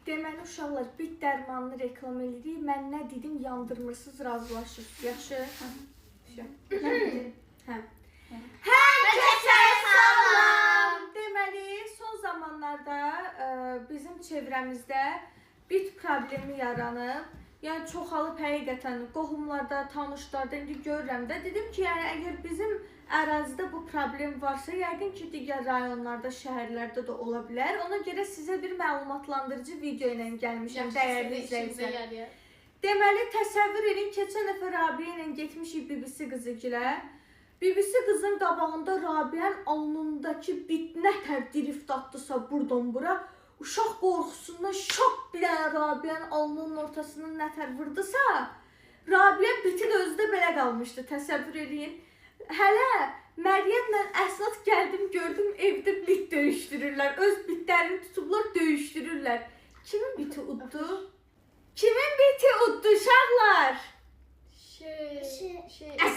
Deməli uşaqlar, bit dərmanını reklam edirik. Mən nə dedim, yandırmırsınız, razılaşırsınız. Yaxşı? Herkese salam. Deməli, son zamanlarda bizim çevrəmizdə bit problemi yaranıb. Yəni çoxalıb həqiqətən qohumlarda, tanışlarda indi görürəm də. Dedim ki, yəni əgər bizim ərazidə bu problem varsa, yəqin ki, digər rayonlarda, şəhərlərdə də ola bilər. Ona görə sizə bir məlumatlandırıcı video ilə gəlmişəm, dəyərli izləyicilər. Deməli, təsəvvür edin, keçən dəfə Rabiyə ilə getmişik BBC qızıgilə. BBC qızın qabağında Rabiyyənin alnındakı bit nətər drift atdısa buradan bura, uşaq qorxusundan şok bir dənə Rabiyyənin alnının ortasından nətər vurdusa, Rabiyyə bitin özü də belə qalmışdı, təsəvvür edin. Hələ Məryəmlə Əsnad gəldim, gördüm evdə bit döyüşdürürlər, öz bitlərini tutublar, döyüşdürürlər. Kimin biti uddu? Kimin biti uddu uşaqlar?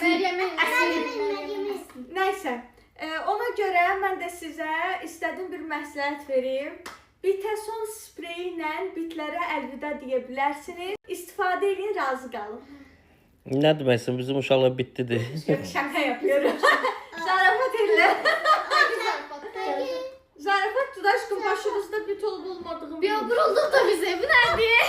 Məryəmin. Nəysə, ona görə mən də sizə istədim bir məsləhət verim. Biteson spreyi ilə bitlərə əlvida deyə bilərsiniz. İstifadə edin, razı qalın. Nə deməksin, bizim uşaqlar bitdidir. Şaka yapıyorum. Zarafat elə. Zarafat Tudaşkın başımızda bit olub olmadığını Bir vurulduq da bize, bu nədir?